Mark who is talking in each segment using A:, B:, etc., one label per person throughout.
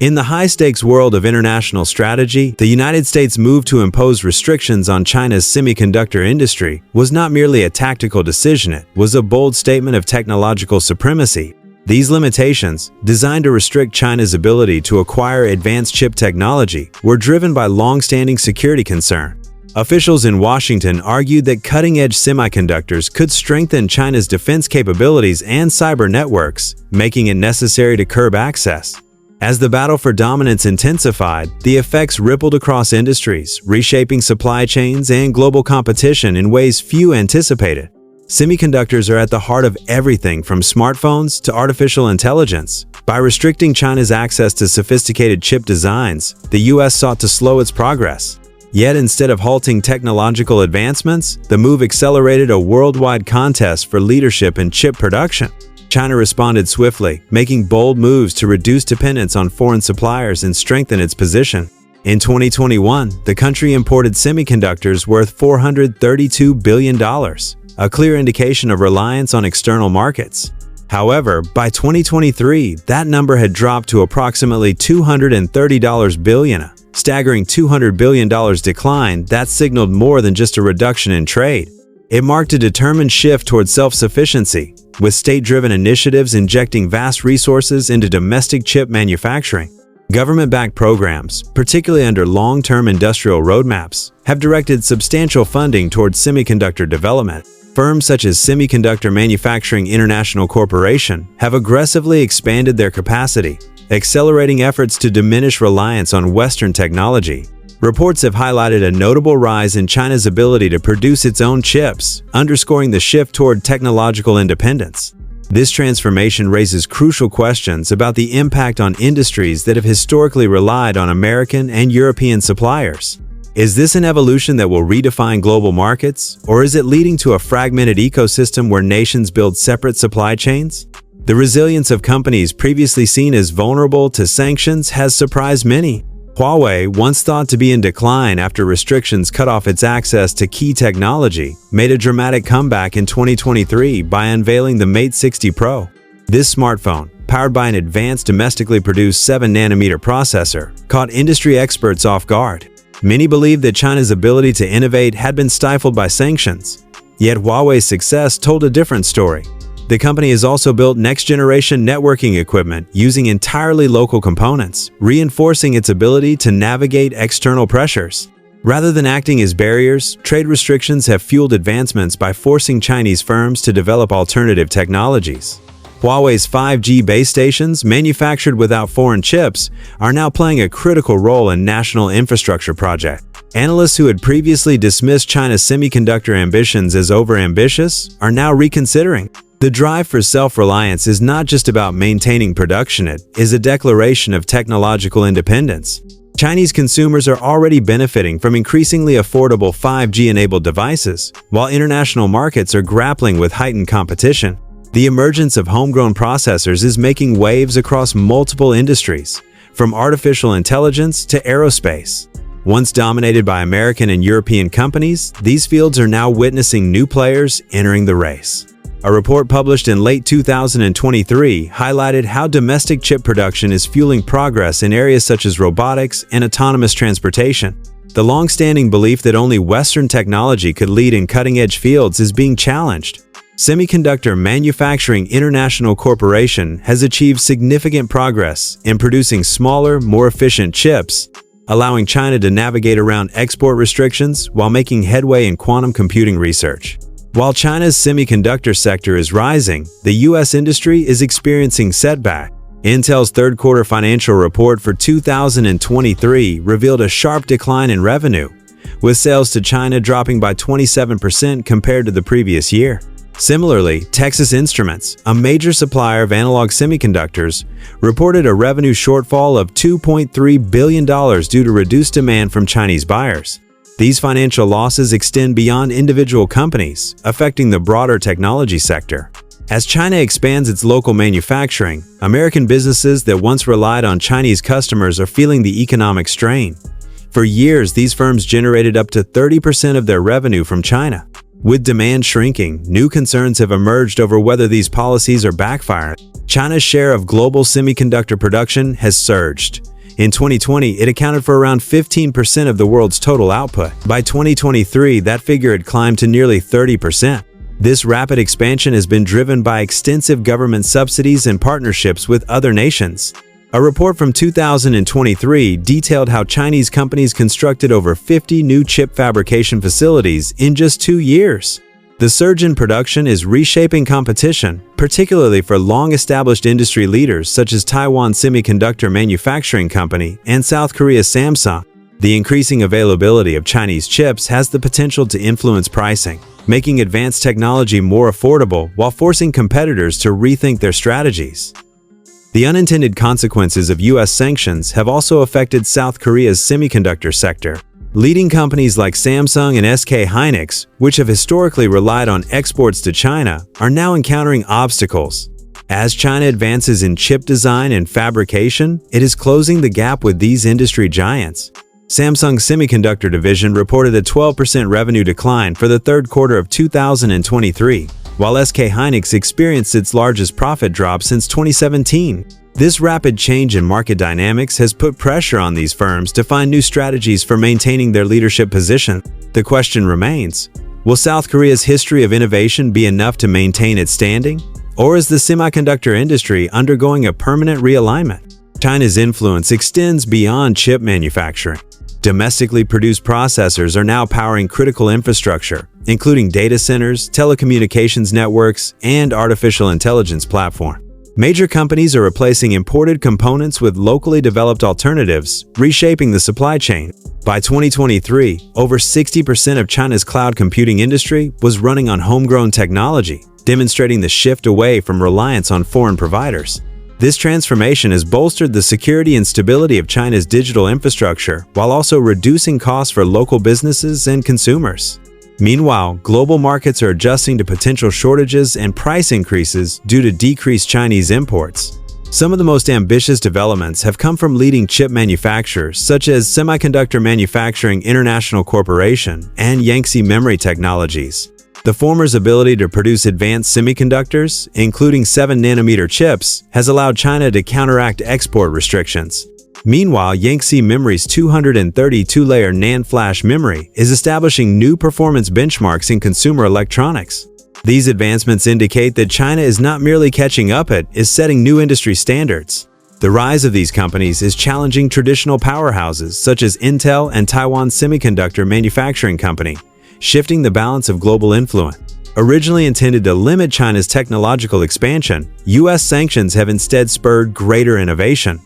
A: In the high-stakes world of international strategy, the United States' move to impose restrictions on China's semiconductor industry was not merely a tactical decision, it was a bold statement of technological supremacy. These limitations, designed to restrict China's ability to acquire advanced chip technology, were driven by long-standing security concern. Officials in Washington argued that cutting-edge semiconductors could strengthen China's defense capabilities and cyber networks, making it necessary to curb access. As the battle for dominance intensified, the effects rippled across industries, reshaping supply chains and global competition in ways few anticipated. Semiconductors are at the heart of everything from smartphones to artificial intelligence. By restricting China's access to sophisticated chip designs, the U.S. sought to slow its progress. Yet instead of halting technological advancements, the move accelerated a worldwide contest for leadership in chip production. China responded swiftly, making bold moves to reduce dependence on foreign suppliers and strengthen its position. In 2021, the country imported semiconductors worth $432 billion, a clear indication of reliance on external markets. However, by 2023, that number had dropped to approximately $230 billion, a staggering $200 billion decline that signaled more than just a reduction in trade. It marked a determined shift toward self-sufficiency, with state-driven initiatives injecting vast resources into domestic chip manufacturing. Government-backed programs, particularly under long-term industrial roadmaps, have directed substantial funding towards semiconductor development. Firms such as Semiconductor Manufacturing International Corporation have aggressively expanded their capacity, accelerating efforts to diminish reliance on Western technology. Reports have highlighted a notable rise in China's ability to produce its own chips, underscoring the shift toward technological independence. This transformation raises crucial questions about the impact on industries that have historically relied on American and European suppliers. Is this an evolution that will redefine global markets, or is it leading to a fragmented ecosystem where nations build separate supply chains? The resilience of companies previously seen as vulnerable to sanctions has surprised many. Huawei, once thought to be in decline after restrictions cut off its access to key technology, made a dramatic comeback in 2023 by unveiling the Mate 60 Pro. This smartphone, powered by an advanced domestically produced 7nm processor, caught industry experts off guard. Many believed that China's ability to innovate had been stifled by sanctions. Yet Huawei's success told a different story. The company has also built next-generation networking equipment using entirely local components, reinforcing its ability to navigate external pressures. Rather than acting as barriers, trade restrictions have fueled advancements by forcing Chinese firms to develop alternative technologies. Huawei's 5G base stations, manufactured without foreign chips, are now playing a critical role in national infrastructure projects. Analysts who had previously dismissed China's semiconductor ambitions as overambitious are now reconsidering. The drive for self-reliance is not just about maintaining production, it is a declaration of technological independence. Chinese consumers are already benefiting from increasingly affordable 5G-enabled devices, while international markets are grappling with heightened competition. The emergence of homegrown processors is making waves across multiple industries, from artificial intelligence to aerospace. Once dominated by American and European companies, these fields are now witnessing new players entering the race. A report published in late 2023 highlighted how domestic chip production is fueling progress in areas such as robotics and autonomous transportation. The long-standing belief that only Western technology could lead in cutting-edge fields is being challenged. Semiconductor Manufacturing International Corporation has achieved significant progress in producing smaller, more efficient chips, allowing China to navigate around export restrictions while making headway in quantum computing research. While China's semiconductor sector is rising, the U.S. industry is experiencing setback. Intel's third-quarter financial report for 2023 revealed a sharp decline in revenue, with sales to China dropping by 27% compared to the previous year. Similarly, Texas Instruments, a major supplier of analog semiconductors, reported a revenue shortfall of $2.3 billion due to reduced demand from Chinese buyers. These financial losses extend beyond individual companies, affecting the broader technology sector. As China expands its local manufacturing, American businesses that once relied on Chinese customers are feeling the economic strain. For years, these firms generated up to 30% of their revenue from China. With demand shrinking, new concerns have emerged over whether these policies are backfiring. China's share of global semiconductor production has surged. In 2020, it accounted for around 15% of the world's total output. By 2023, that figure had climbed to nearly 30%. This rapid expansion has been driven by extensive government subsidies and partnerships with other nations. A report from 2023 detailed how Chinese companies constructed over 50 new chip fabrication facilities in just 2 years. The surge in production is reshaping competition, particularly for long-established industry leaders such as Taiwan Semiconductor Manufacturing Company and South Korea's Samsung. The increasing availability of Chinese chips has the potential to influence pricing, making advanced technology more affordable while forcing competitors to rethink their strategies. The unintended consequences of U.S. sanctions have also affected South Korea's semiconductor sector. Leading companies like Samsung and SK Hynix, which have historically relied on exports to China, are now encountering obstacles. As China advances in chip design and fabrication, it is closing the gap with these industry giants. Samsung's semiconductor division reported a 12% revenue decline for the third quarter of 2023, while SK Hynix experienced its largest profit drop since 2017. This rapid change in market dynamics has put pressure on these firms to find new strategies for maintaining their leadership position. The question remains, will South Korea's history of innovation be enough to maintain its standing? Or is the semiconductor industry undergoing a permanent realignment? China's influence extends beyond chip manufacturing. Domestically produced processors are now powering critical infrastructure, including data centers, telecommunications networks, and artificial intelligence platforms. Major companies are replacing imported components with locally developed alternatives, reshaping the supply chain. By 2023, over 60% of China's cloud computing industry was running on homegrown technology, demonstrating the shift away from reliance on foreign providers. This transformation has bolstered the security and stability of China's digital infrastructure while also reducing costs for local businesses and consumers. Meanwhile, global markets are adjusting to potential shortages and price increases due to decreased Chinese imports. Some of the most ambitious developments have come from leading chip manufacturers such as Semiconductor Manufacturing International Corporation and Yangtze Memory Technologies. The former's ability to produce advanced semiconductors, including 7nm chips, has allowed China to counteract export restrictions. Meanwhile, Yangtze Memory's 232-layer NAND flash memory is establishing new performance benchmarks in consumer electronics. These advancements indicate that China is not merely catching up, it is setting new industry standards. The rise of these companies is challenging traditional powerhouses such as Intel and Taiwan Semiconductor Manufacturing Company, shifting the balance of global influence. Originally intended to limit China's technological expansion, U.S. sanctions have instead spurred greater innovation.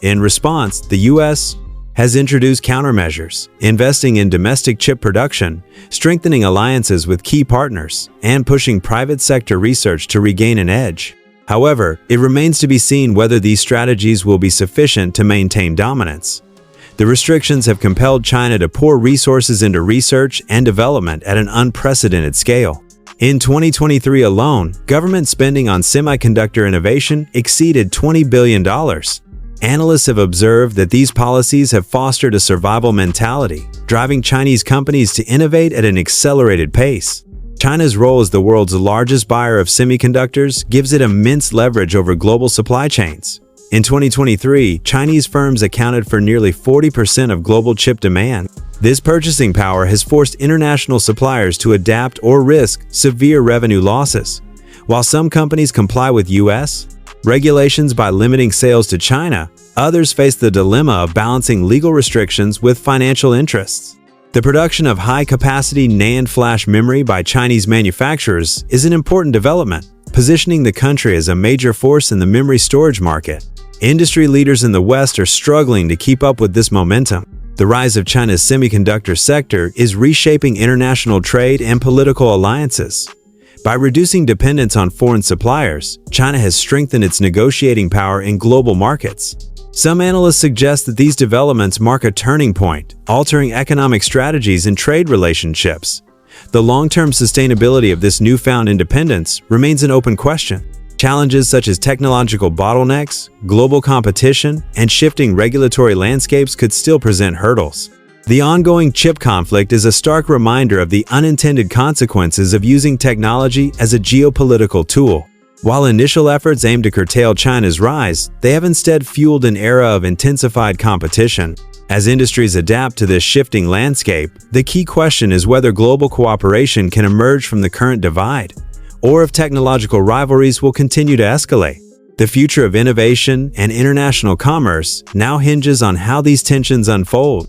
A: In response, the U.S. has introduced countermeasures, investing in domestic chip production, strengthening alliances with key partners, and pushing private sector research to regain an edge. However, it remains to be seen whether these strategies will be sufficient to maintain dominance. The restrictions have compelled China to pour resources into research and development at an unprecedented scale. In 2023 alone, government spending on semiconductor innovation exceeded $20 billion. Analysts have observed that these policies have fostered a survival mentality, driving Chinese companies to innovate at an accelerated pace. China's role as the world's largest buyer of semiconductors gives it immense leverage over global supply chains. In 2023, Chinese firms accounted for nearly 40% of global chip demand. This purchasing power has forced international suppliers to adapt or risk severe revenue losses. While some companies comply with U.S. regulations by limiting sales to China, others face the dilemma of balancing legal restrictions with financial interests. The production of high-capacity NAND flash memory by Chinese manufacturers is an important development, positioning the country as a major force in the memory storage market. Industry leaders in the West are struggling to keep up with this momentum. The rise of China's semiconductor sector is reshaping international trade and political alliances. By reducing dependence on foreign suppliers, China has strengthened its negotiating power in global markets. Some analysts suggest that these developments mark a turning point, altering economic strategies and trade relationships. The long-term sustainability of this newfound independence remains an open question. Challenges such as technological bottlenecks, global competition, and shifting regulatory landscapes could still present hurdles. The ongoing chip conflict is a stark reminder of the unintended consequences of using technology as a geopolitical tool. While initial efforts aim to curtail China's rise, they have instead fueled an era of intensified competition. As industries adapt to this shifting landscape, the key question is whether global cooperation can emerge from the current divide, or if technological rivalries will continue to escalate. The future of innovation and international commerce now hinges on how these tensions unfold.